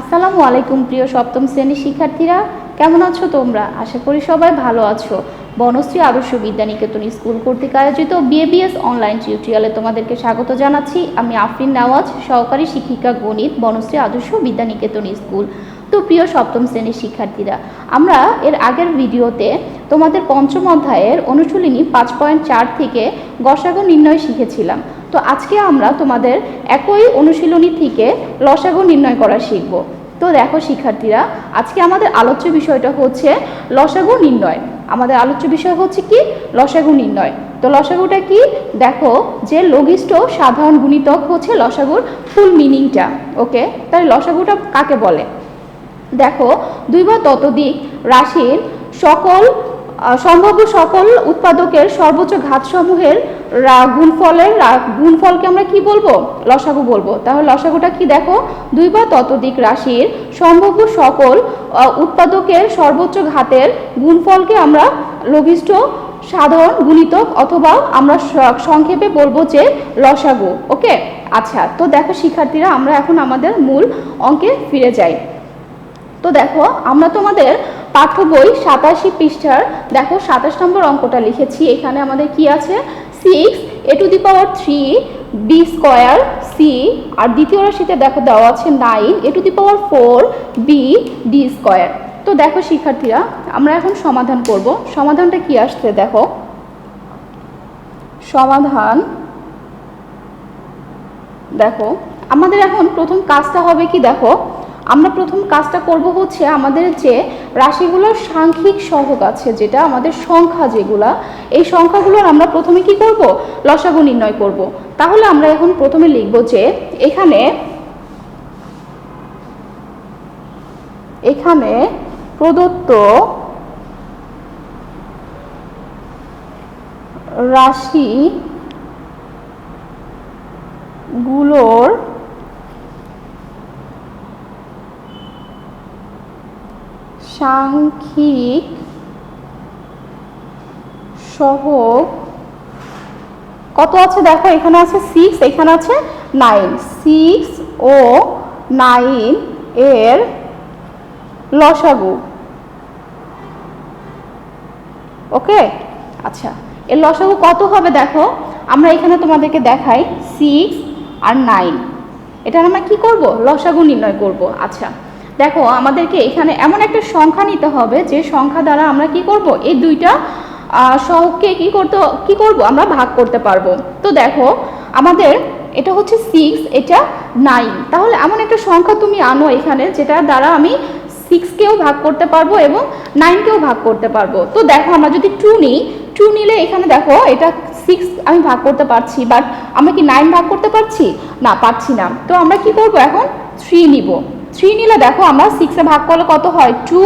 আসসালামু আলাইকুম প্রিয় সপ্তম শ্রেণীর শিক্ষার্থীরা, কেমন আছো তোমরা? আশা করি সবাই ভালো আছো। বনশ্রী আদর্শ বিদ্যানিকেতন স্কুল কর্তৃক আয়োজিত বিএবিএস অনলাইন টিউটোরিয়ালে তোমাদেরকে স্বাগত জানাচ্ছি। আমি আফরিন নেওয়াজ, সহকারী শিক্ষিকা গণিত, বনশ্রী আদর্শ বিদ্যানিকেতন স্কুল। তো প্রিয় সপ্তম শ্রেণীর শিক্ষার্থীরা, আমরা এর আগের ভিডিওতে তোমাদের পঞ্চম অধ্যায়ের অনুশীলনী 5.4 থেকে গসাগু নির্ণয় শিখেছিলাম। তো আজকে আমরা তোমাদের একই অনুশীলনী থেকে লসাগু নির্ণয় করা শিখব। তো দেখো শিক্ষার্থীরা, আজকে আমাদের আলোচ্য বিষয়টা হচ্ছে লসাগু নির্ণয়। আমাদের আলোচ্য বিষয় হচ্ছে কি? লসাগু নির্ণয়। তো লসাগুটা কি? দেখো যে লঘিষ্ঠ সাধারণ গুণিতক হচ্ছে লসাগুর ফুল মিনিংটা। ওকে, তাহলে লসাগুটা কাকে বলে? দেখো, দুই বা ততোধিক রাশির সম্ভাব্য সকল উৎপাদকের সর্বোচ্চ ঘাতসমূহের গুণফলকে আমরা কি বলবো? লসাগু বলবো। তাহলে লসাগুটা কি? দেখো, দুই বা ততোধিক রাশির সম্ভাব্য সকল উৎপাদকের সর্বোচ্চ ঘাতের গুণফলকে আমরা লঘিষ্ঠ সাধারণ গুণিতক অথবা আমরা সংক্ষেপে বলবো যে লসাগু। ওকে, আচ্ছা। তো দেখো শিক্ষার্থীরা, আমরা এখন আমাদের মূল অঙ্কে ফিরে যাই। তো দেখো, আমরা তোমাদের পাঠ্য বই 87 পৃষ্ঠার দেখো 27 নম্বর অঙ্কটা লিখেছি। এখানে আমাদের কি আছে? 6a⁴b² c, আর দ্বিতীয় রাশিতে দেখো দেওয়া আছে 9a⁴b² তো দেখো শিক্ষার্থীরা, আমরা এখন সমাধান করব। সমাধানটা কি আসছে দেখো। সমাধান দেখো, আমাদের এখন প্রথম কাজটা হবে কি? দেখো, আমরা প্রথম কাজটা করব হচ্ছে আমাদের যে রাশিগুলোর সাংখ্যিক সহগ আছে, যেটা আমাদের সংখ্যা যেগুলা, এই সংখ্যাগুলোর আমরা প্রথমে কি করব? লসাগু নির্ণয় করব। তাহলে আমরা এখন প্রথমে লিখব যে এখানে প্রদত্ত রাশিগুলোর সাংখ্যিক সহগ কত আছে? দেখো, এখানে আছে 6, এখানে আছে 9। 6 ও 9 এর লসাগু। ওকে, আচ্ছা, এর লসাগু কত হবে? দেখো, আমরা এখানে তোমাদেরকে দেখাই 6 আর 9, এটার আমরা কি করব? লসাগু নির্ণয় করব। আচ্ছা, দেখো, আমাদেরকে এখানে এমন একটা সংখ্যা নিতে হবে যে সংখ্যা দ্বারা আমরা কি করব? এই দুইটা সহগকে কি করব? আমরা ভাগ করতে পারবো। তো দেখো, আমাদের এটা হচ্ছে 6, এটা 9। তাহলে এমন একটা সংখ্যা তুমি আনো এখানে যেটা দ্বারা আমি 6কেও ভাগ করতে পারবো এবং 9কেও ভাগ করতে পারবো। তো দেখো, আমরা যদি 2 নিই, 2 নিলে এখানে দেখো এটা 6 আমি ভাগ করতে পারছি, বাট আমরা কি 9 ভাগ করতে পারছি? না, পারছি না। তো আমরা কি করব? এখন 3 নিব। 3 নিলে দেখো, আমরা 6-এ ভাগ করলে কত হয়? 2,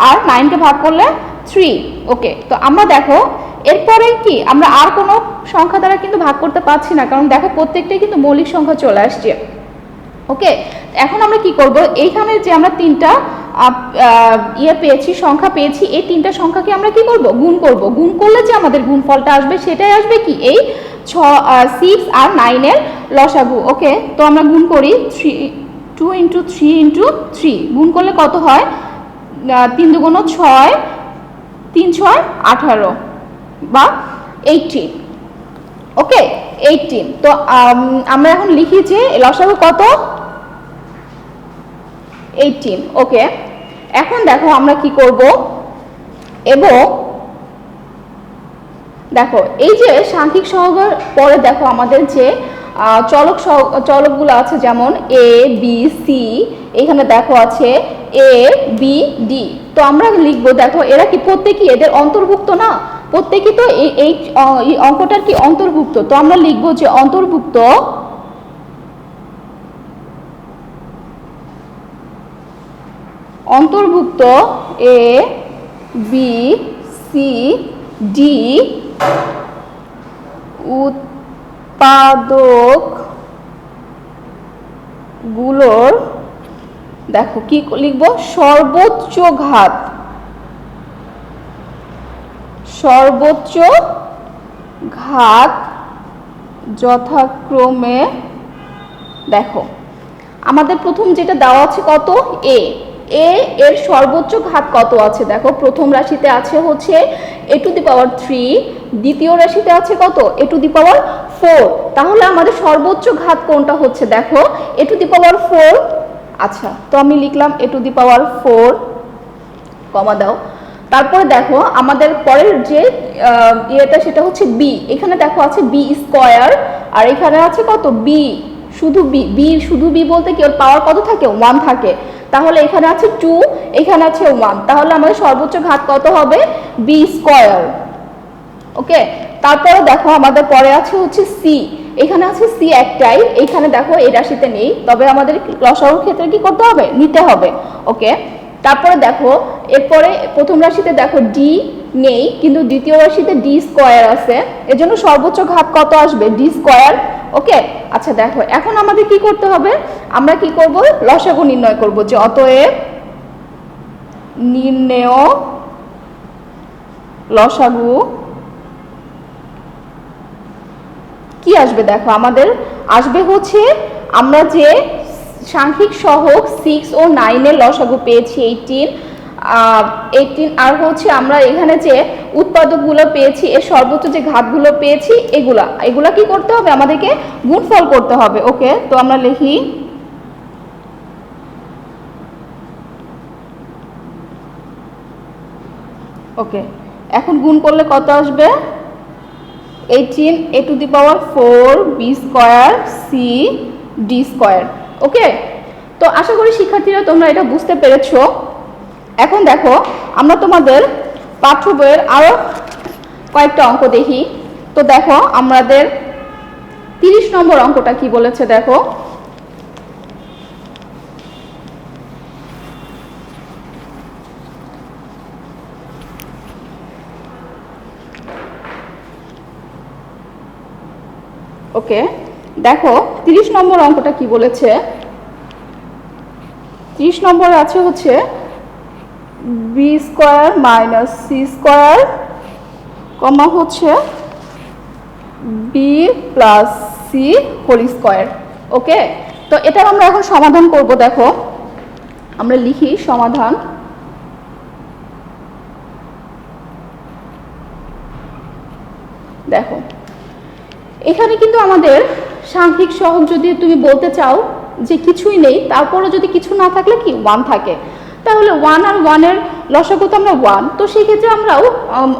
আর 9কে ভাগ করলে 3। ওকে, তো আমরা দেখো এরপরে কি আমরা আর কোনো সংখ্যা দ্বারা কিন্তু ভাগ করতে পারছি না, কারণ দেখো প্রত্যেকটাই কিন্তু মৌলিক সংখ্যা চলে আসছে। ওকে, এখন আমরা কি করব? এইখানে যে আমরা তিনটা সংখ্যা পেয়েছি, এই তিনটা সংখ্যাকে আমরা কি করব? গুণ করব। গুণ করলে যে আমাদের গুণফলটা আসবে সেটাই আসবে কি? এই 6 আর 9 এর লসাগু। ওকে, তো আমরা গুণ করি। 2 × 3 × 3 গুণ করলে কত হয়? 3 × 2 = 6, 3 × 6 = 18 বা 18। ওকে, 18। তো আমরা এখন লিখি যে লসাগু কত? 18। ওকে, এখন দেখো আমরা কি করব, এবং দেখো এই যে সাংখ্যিক সহগের পরে দেখো আমাদের যে চলকগুলো আছে, যেমন a b c, এখানে দেখো আছে a b d। তো আমরা লিখব, দেখো এরা কি প্রত্যেকই এদের অন্তর্ভুক্ত না? প্রত্যেকই তো এই অঙ্কটার কি অন্তর্ভুক্ত। তো আমরা লিখব যে অন্তর্ভুক্ত a b c d উৎপাদক গুলোর দেখো কি লিখব? সর্বোচ্চ ঘাত যথাক্রমে। দেখো আমাদের প্রথম যেটা দেওয়া আছে কত, এ এর সর্বোচ্চ ঘাত কত আছে দেখো, প্রথম রাশিতে আছে হচ্ছে a⁻3, দ্বিতীয় রাশিতে আছে কত a⁴। তাহলে আমাদের সর্বোচ্চ ঘাত কোনটা হচ্ছে দেখো a⁴। আচ্ছা, তো আমি লিখলাম a⁴, কমা দাও। তারপরে দেখো আমাদের পরের যে ইয়েটা সেটা হচ্ছে বি, এখানে দেখো আছে b², আর এখানে আছে কত বি, শুধু বি বলতে কি ওর পাওয়ার কত থাকে, 1 থাকে। তাহলে এখানে আছে 2, এখানে আছে 1, তাহলে আমাদের সর্বোচ্চ ঘাত কত হবে, b²। ওকে, তারপরে দেখো আমাদের পরে আছে হচ্ছে সি, এখানে আছে সি একটাই, এখানে দেখো এই রাশিতে নেই, তবে আমাদের লসাগুর ক্ষেত্রে কি করতে হবে, নিতে হবে। ওকে, তারপরে দেখো এরপরে প্রথম রাশিতে দেখো ডি নেই, কিন্তু দ্বিতীয় রাশিতে d² আছে, এজন্য সর্বোচ্চ ঘাত কত আসবে, d²। ওকে, আচ্ছা দেখো এখন আমাদের কি করতে হবে, আমরা কি করব, লসাগু নির্ণয় করব, যে অতএব নির্ণেয় লসাগু কি আসবে দেখো, আমাদের আসবে হচ্ছে আমরা যে সাংখ্যিক সহগ 6 ও 9 এর লসাগু পেয়েছি 18, আর হচ্ছে আমরা এখানে যে উৎপাদকগুলো পেয়েছি এর সর্বোচ্চ যে ঘাতগুলো পেয়েছি এগুলা কি করতে হবে, আমাদেরকে গুণফল করতে হবে। ওকে, তো আমরা লিখি ওকে, এখন গুণ করলে কত আসবে, 18 a⁴, b² c d²। ওকে, তো আশা করি শিক্ষার্থীরা তোমরা এটা বুঝতে পেরেছো। এখন দেখো আমরা তোমাদের পাঠ্য বইয়ের আরো কয়েকটা অঙ্ক দেখি। তো দেখো আমাদের 30 নম্বর অঙ্কটা কি বলেছে দেখো, ওকে দেখো 30 নম্বর অঙ্কটা কি বলেছে, 30 নম্বর আছে হচ্ছে b² - c², কমা হচ্ছে b + c²। ওকে, তো এটা আমরা এখন সমাধান করব। দেখো আমরা লিখি সমাধান। দেখো এখানে কিন্তু আমাদের সাংখ্যিক সহগ যদি তুমি বলতে চাও যে কিছুই নেই, তারপরে যদি কিছু না থাকলে কি 1 থাকে, তাহলে 1 আর 1 এর লসাগু তো আমরা 1, তো সেই ক্ষেত্রে আমরাও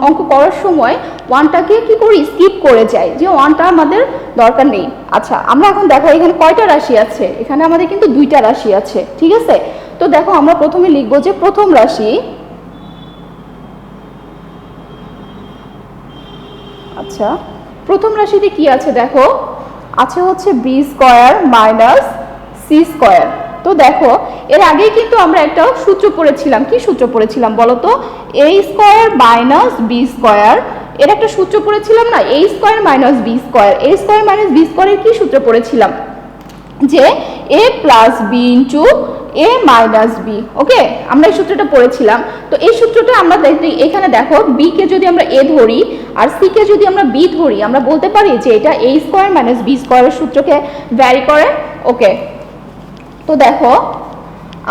অঙ্ক করার সময় 1টাকে কি করি, স্কিপ করে যাই, যে 1টা আমাদের দরকার নেই। আচ্ছা, আমরা এখন দেখো এখানে কয়টা রাশি আছে, এখানে আমাদের কিন্তু 2টা রাশি আছে, ঠিক আছে। তো দেখো আমরা প্রথমে লিখবো যে প্রথম রাশি, আচ্ছা প্রথম রাশিতে কি আছে দেখো, আছে হচ্ছে b² - c²। তো দেখো এর আগেই কিন্তু আমরা একটা সূত্র পড়েছিলাম, কি সূত্র পড়েছিলাম বলো তো, a² - b², এর একটা সূত্র পড়েছিলাম না, a² - b², a² - b² এর কি সূত্র পড়েছিলাম, যে a + b * a - b। ওকে, আমরা এই সূত্রটা পড়েছিলাম। তো এই সূত্রটা আমরা এখানে দেখো b কে যদি আমরা a ধরি আর c কে যদি আমরা b ধরি, আমরা বলতে পারি যে এটা a² - b² এর সূত্রকে ভ্যারি করে। ওকে, তো দেখো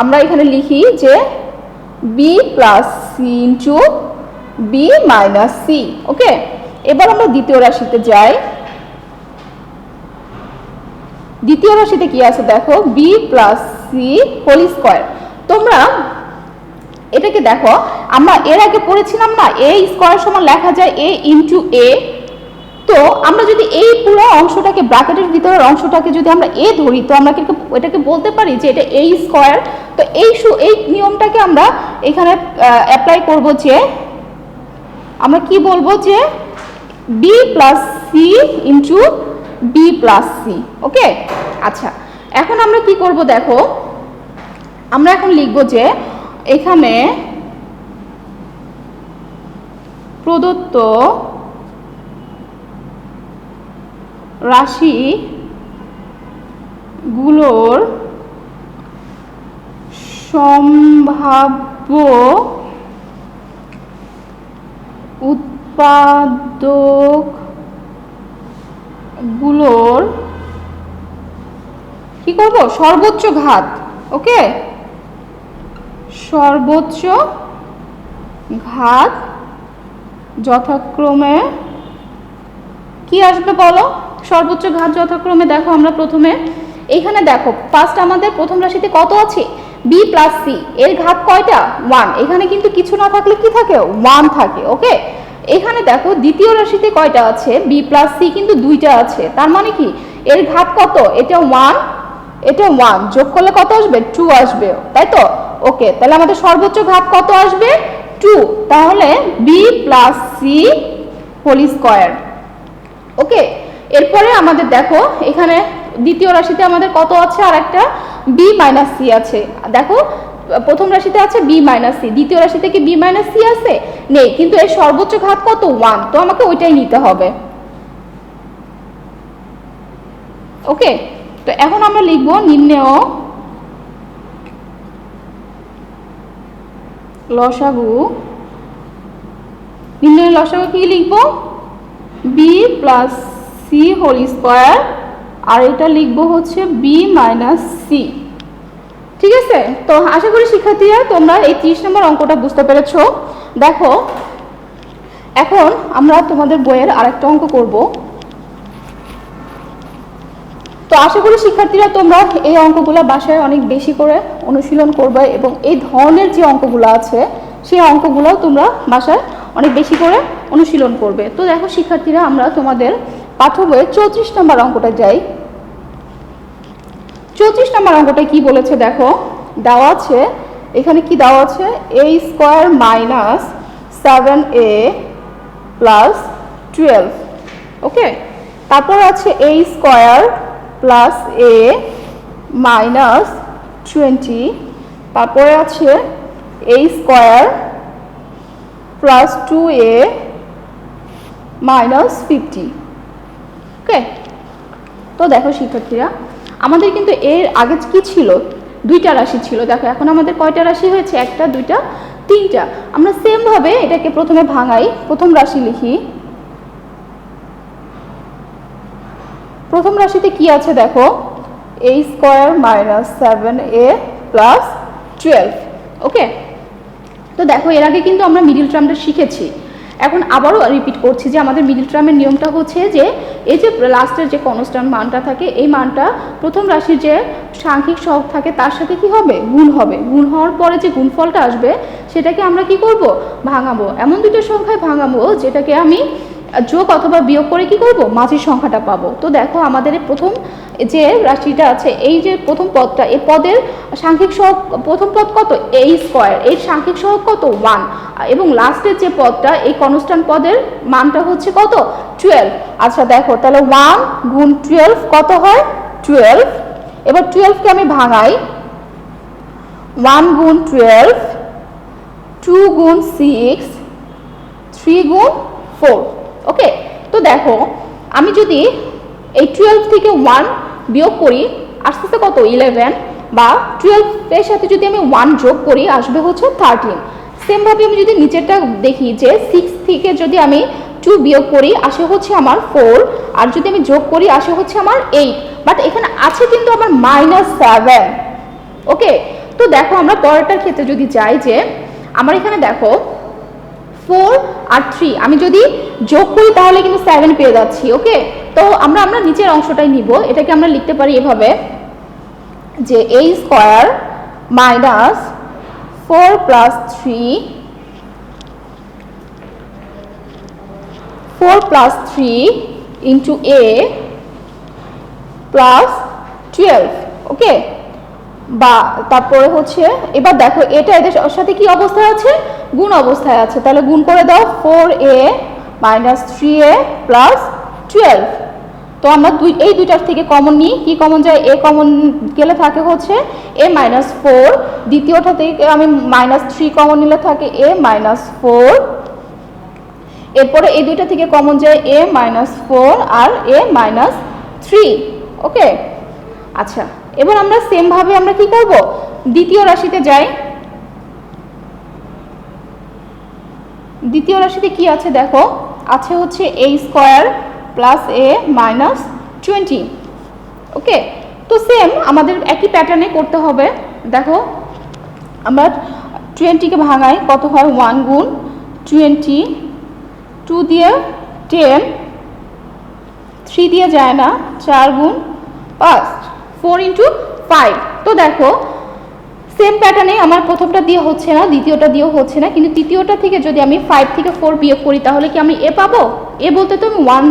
আমরা এখানে লিখি যে b + c * b - c। ওকে, এবার আমরা দ্বিতীয় রাশিতে যাই। দ্বিতীয় রাশিতে কি আছে দেখো, b + c²। তোমরা এটাকে দেখো, আমরা এর আগে পড়েছিলাম না a² সমান লেখা যায় a * a, তো আমরা যদি এই পুরো অংশটাকে ব্র্যাকেটের ভিতরের অংশটাকে যদি আমরা a ধরি, তো আমরা কিন্তু এটাকে বলতে পারি যে এটা a²। তো এই নিয়মটাকে আমরা এখানে অ্যাপ্লাই করব, যে আমরা কি বলবো, যে b + c * b + c। ওকে, আচ্ছা এখন আমরা কি করব দেখো, আমরা এখন লিখব যে এখানে প্রদত্ত রাশিগুলোর সম্ভাব্য উৎপাদকগুলোর কি কি করব, সর্বোচ্চ ঘাত। ওকে, সর্বোচ্চ ঘাত যথাক্রমে কি আসবে বলো? সর্বোচ্চ ঘাত যথাক্রমে দেখো আমরা প্রথমে এখানে দেখো ফার্স্ট আমাদের প্রথম রাশিতে কত আছে, বি প্লাস সি, এর ঘাত কয়টা? 1। এখানে কিন্তু কিছু না থাকলে কি থাকে, 1 থাকে। ওকে, এখানে দেখো দ্বিতীয় রাশিতে কয়টা আছে, বি প্লাস সি কিন্তু 2টা আছে, তার মানে কি এর ঘাত কত, এটা 1, এটা 1, যোগ করলে কত আসবে, 2 আসবে, তাই তো? ওকে, তাহলে আমাদের সর্বোচ্চ ঘাত কত আসবে, 2। তাহলে B plus C whole square. Okay, এরপরে আমাদের দেখো এখানে দ্বিতীয় রাশিতে আমাদের কত আছে, আর একটা বি মাইনাস সি আছে। দেখো প্রথম রাশিতে আছে বি মাইনাস সি, দ্বিতীয় রাশিতে কি বি মাইনাস সি আছে, নেই, কিন্তু এর সর্বোচ্চ ঘাত কত, 1, তো আমাকে ওইটাই নিতে হবে। ওকে, তো এখন আমরা লিখবো নির্ণেয় লসাগু। নির্ণয় লসাগু কি লিখবো, B plus C whole square, আর এটা লিখবো হচ্ছে বি মাইনাস সি। ঠিক আছে, তো আশা করি শিক্ষার্থীরা তোমরা এই 30 নম্বর অঙ্কটা বুঝতে পেরেছো। দেখো এখন আমরা তোমাদের বইয়ের আরেকটা অঙ্ক করব। তো আশা করি শিক্ষার্থীরা তোমরা এই অঙ্কগুলো বাসায় অনেক বেশি করে অনুশীলন করবে, এবং এই ধরনের যে অঙ্কগুলো আছে সেই অঙ্কগুলোও তোমরা বাসায় অনেক বেশি করে অনুশীলন করবে। তো দেখো শিক্ষার্থীরা, আমরা তোমাদের পাঠ্য বইয়ের 34 নম্বর অঙ্কটা যাই। 34 নম্বর অঙ্কটা কি বলেছে দেখো, দেওয়া আছে এখানে, কি দেওয়া আছে, a square minus 7a plus 12। ওকে, তারপর আছে a square plus a minus 20, তারপরে আছে a square plus 2a minus 50। ওকে, তো দেখো শিক্ষার্থীরা, আমাদের কিন্তু এর আগে কি ছিল, 2টা রাশি ছিল। দেখো এখন আমাদের কয়টা রাশি হয়েছে, 1টা 2টা 3টা। আমরা সেম ভাবে এটাকে প্রথমে ভাঙাই, প্রথম রাশি লিখি। প্রথম রাশিতে কি আছে দেখো, a square minus 7a plus 12। ওকে, তো দেখো এর আগে কিন্তু আমরা মিডিল টার্মটা শিখেছি, এখন আবারও রিপিট করছি যে আমাদের মিডিল টার্মের নিয়মটা হচ্ছে যে এই যে লাস্টের যে কনস্ট্যান্ট মানটা থাকে, এই মানটা প্রথম রাশির যে সাংখ্যিক সহগ থাকে তার সাথে কি হবে, গুণ হবে। গুণ হওয়ার পরে যে গুণফলটা আসবে সেটাকে আমরা কি করব, ভাঙাবো। এমন দুটো সংখ্যায় ভাঙাবো যেটাকে আমি যোগ অথবা বিয়োগ করে কি করব, মাঝের সংখ্যাটা পাবো। তো দেখো আমাদের প্রথম যে রাশিটা আছে, এই যে প্রথম পদটা, এই পদের সাংখ্যিক সহগ প্রথম পদ কত, a স্কয়ার, এর সাংখ্যিক সহগ কত, 1, এবং লাস্টের যে পদটা এই কনস্ট্যান্ট পদের মানটা হচ্ছে কত, 12। আচ্ছা দেখো তাহলে 1 গুণ 12 কত হয়, 12। এবার 12কে আমি ভাঙাই, 1 গুণ 12, 2 গুণ 6, 3 গুণ 4। ওকে, তো দেখো আমি যদি এই 12 থেকে 1 বিয়োগ করি আসতে কত, 11, বা 12 এর সাথে যদি আমি 1 যোগ করি আসবে হচ্ছে 13। সেমভাবে আমি যদি নিচেরটা দেখি যে 6 থেকে যদি আমি 2 বিয়োগ করি আসে হচ্ছে আমার 4, আর যদি আমি যোগ করি আসে হচ্ছে আমার 8, বাট এখানে আছে কিন্তু আমার -7। ওকে, তো দেখো আমরা পরেরটার ক্ষেত্রে যদি যাই, যে আমার এখানে দেখো 4 আর 3 আমি যদি যোগ করি তাহলে কিন্তু 7 পেয়ে যাচ্ছি। ওকে, তো আমরা নিচের অংশটাই নিব, এটাকে আমরা লিখতে পারি এভাবে যে a square minus 4 plus 3, 4 plus 3 into a plus 12। ওকে, বা তারপরে হচ্ছে এবার দেখো এটা এদের সাথে কি অবস্থায় আছে, গুণ অবস্থায় আছে, তাহলে গুণ করে দাও 4a মাইনাস 3a প্লাস 12। তো আমরা এই দুইটার থেকে কমন নিই, কি কমন যায়, a কমন গেলে থাকে হচ্ছে a মাইনাস 4, দ্বিতীয়টা থেকে আমি -3 কমন নিলে থাকে a মাইনাস 4, এরপরে এই দুইটা থেকে কমন যায় a মাইনাস 4 আর a মাইনাস 3। ওকে, আচ্ছা এবার আমরা সেম ভাবে আমরা কি করব, দ্বিতীয় রাশিতে যাই। দ্বিতীয় রাশিতে কি আছে দেখো, আছে হচ্ছে a square plus a minus 20। ওকে, তো সেম আমাদের একই প্যাটার্নে করতে হবে। দেখো আমরা 20 কে ভাঙাই, কত হয় 1 গুণ 20, 2 দিয়ে 10, 3 দিয়ে যায় না, 4 গুণ 5, 4 ইন্টু 5। তো দেখো সেম প্যাটার্নে আমার প্রথমটা দিয়ে হচ্ছে না, দ্বিতীয়টা দিয়েও হচ্ছে না, কিন্তু তৃতীয়টা থেকে যদি আমি 5 থেকে 4 বিয়োগ করি তাহলে কি আমি এ পাবো? এ বলতে তো আমি 1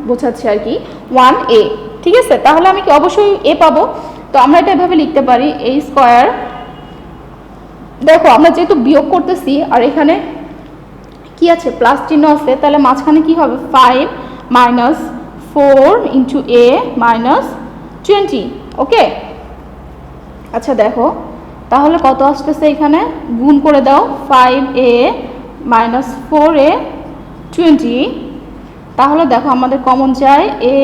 বোঝাচ্ছি আর কি, 1a, ঠিক আছে? তাহলে আমি কি অবশ্যই এ পাবো। তো আমরা এটা এভাবে লিখতে পারি a স্কয়ার, দেখো আমরা যেহেতু বিয়োগ করতেছি আর এখানে কি আছে প্লাস চিহ্ন আছে, তাহলে মাঝখানে কি হবে 5 মাইনাস 4 ইন্টু a মাইনাস 20। ওকে, আচ্ছা দেখো তাহলে কত আসতেছে, এখানে গুণ করে দাও 5a মাইনাস 4a 20। তাহলে দেখো আমাদের কমন যায় a,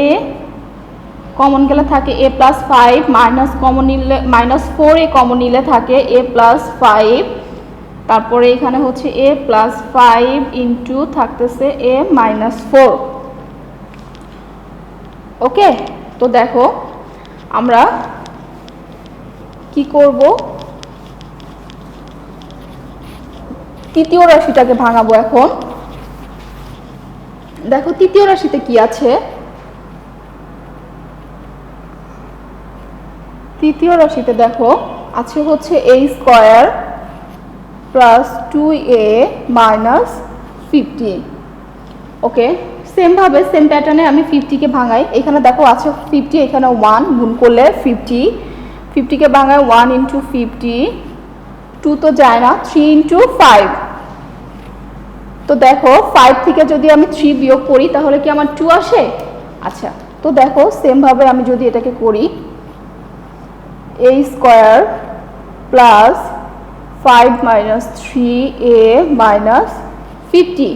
কমন গেলে থাকে a প্লাস 5, মাইনাস কমন নিলে মাইনাস 4a কমন নিলে থাকে a প্লাস 5, তারপরে এখানে হচ্ছে a প্লাস 5 ইন্টু থাকতেছে a মাইনাস 4। ওকে, তো দেখো আমরা কি করব, তৃতীয় রাশিটাকে ভাঙাবো এখন। দেখো তৃতীয় রাশিতে কি আছে, তৃতীয় রাশিতে দেখো আছে হচ্ছে a square plus 2a minus 50। Okay, same ভাবে সেম প্যাটার্নে আমি 50 কে ভাঙাই, এখানে দেখো আছে 50, এখানে 1 গুণ করলে 50, 50 কে ভাঙাই 1 ইন্টু 50, 2 তো যায় না, 3 ইন্টু 5। তো দেখো 5 থেকে যদি আমি 3 বিয়োগ করি তাহলে কি আমার 2 আসে? আচ্ছা, তো দেখো সেম ভাবে আমি যদি এটাকে করি a square plus 5 minus 3a minus 50।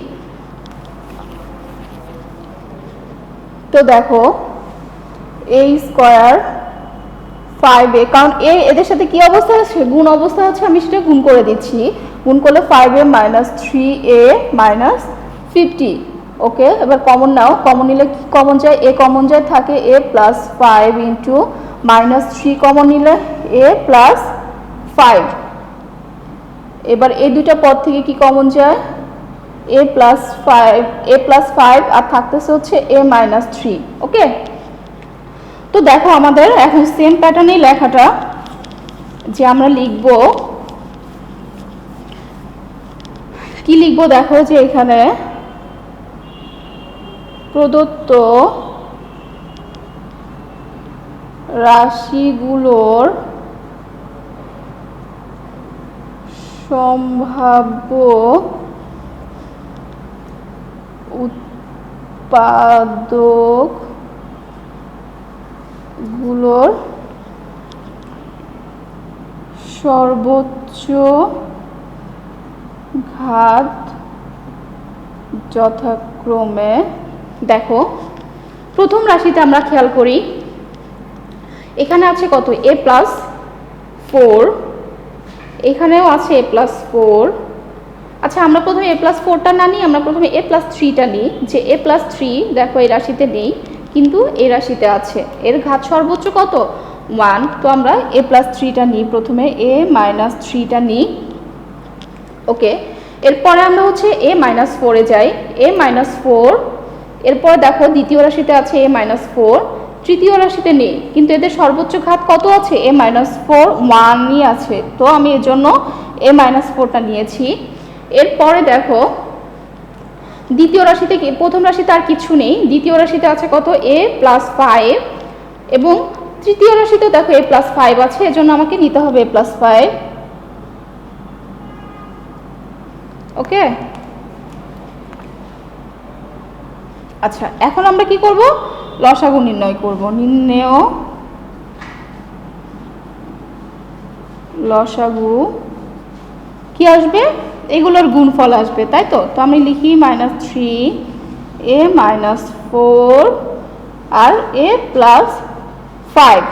তো দেখো a স্কয়ার 5a, কারণ a এদের সাথে কি অবস্থা আছে, গুণ অবস্থা হচ্ছে, আমি সেটা গুণ করে দিচ্ছি, গুণ করলে 5a মাইনাস 3a মাইনাস 50। ওকে, এবার কমন নাও, কমন নিলে কি কমন যায়, a কমন যায়, থাকে a plus 5 into minus 3 common নিলে a প্লাস 5। এবার এই দুইটা পদ থেকে কি কমন যায়, a প্লাস 5 আর থাকতেছে হচ্ছে a মাইনাস 3। ওকে, তো দেখো আমাদের এখন সেম প্যাটার্নেই লেখাটা যে আমরা লিখব, কি লিখব দেখো, যে এখানে প্রদত্ত রাশিগুলোর সম্ভাব্য উৎপাদকগুলোর সর্বোচ্চ ঘাত যথাক্রমে, দেখো প্রথম রাশিতে আমরা খেয়াল করি এখানে আছে কত a প্লাস 4, এখানেও আছে a প্লাস 4। আচ্ছা আমরা প্রথমে a প্লাস 4টা না নিই, আমরা প্রথমে a প্লাস 3টা নিই, যে a প্লাস 3 দেখো এই রাশিতে নেই কিন্তু এই রাশিতে আছে, এর ঘাত সর্বোচ্চ কত 1। তো আমরা a প্লাস 3টা নিই, প্রথমে a মাইনাস 3টা নিই। ওকে, এরপরে আমরা হচ্ছে a মাইনাস 4-এ যাই, a মাইনাস 4, এরপর দেখো দ্বিতীয় রাশিতে আছে a মাইনাস 4, তৃতীয় রাশিতে নেই কিন্তু এদের সর্বোচ্চ ঘাত কত আছে, a মাইনাস 4, 1ই আছে, তো আমি এর জন্য a মাইনাস 4টা নিয়েছি। এরপরে দেখো দ্বিতীয় রাশিতে কি, প্রথম রাশিতে আর কিছু নেই, দ্বিতীয় রাশিতে আছে কত a প্লাস 5 এবং তৃতীয় রাশিতে দেখো a প্লাস 5 আছে, এজন্য আমাকে নিতে হবে a প্লাস 5। ওকে, আচ্ছা এখন আমরা কি করব, লসাগু নির্ণয় করব। নির্ণেয় লসাগু কি আসবে, এগুলোর গুণফল আসবে, তাই তো। তো আমি লিখি মাইনাস 3a মাইনাস 4 আর a প্লাস 5।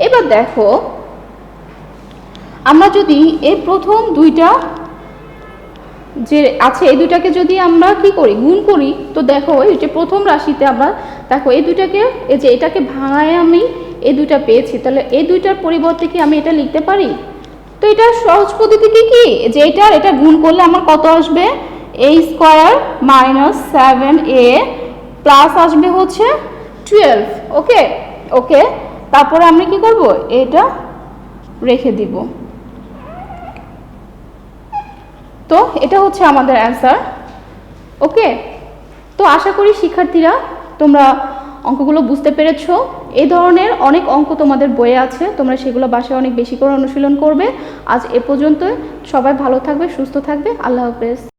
এবার দেখো আমরা যদি এই প্রথম দুইটা যে আছে এই দুইটাকে যদি আমরা কি করি, গুণ করি, তো দেখো এই যে প্রথম রাশিতে আমরা দেখো এই দুইটাকে, এই যে এটাকে ভাঙায় আমি এই দুইটা পেয়েছি, তাহলে এই দুইটার পরিবর্তে কি আমি এটা লিখতে পারি? তো এটা সহজ পদ্ধতি কি যে এটা গুণ করলে আমার কত আসবে, a square minus 7a plus আসবে হচ্ছে 12। ওকে ওকে, তারপরে আমরা কি করব, এটা রেখে দিব। তো এটা হচ্ছে আমাদের অ্যান্সার। ওকে, তো আশা করি শিক্ষার্থীরা তোমরা অঙ্কগুলো বুঝতে পেরেছো। এই ধরনের অনেক অঙ্ক তোমাদের বইয়ে আছে, তোমরা সেগুলো বাসায় অনেক বেশি করে অনুশীলন করবে। আজ এ পর্যন্ত, সবাই ভালো থাকবে, সুস্থ থাকবে, আল্লাহ হাফেজ।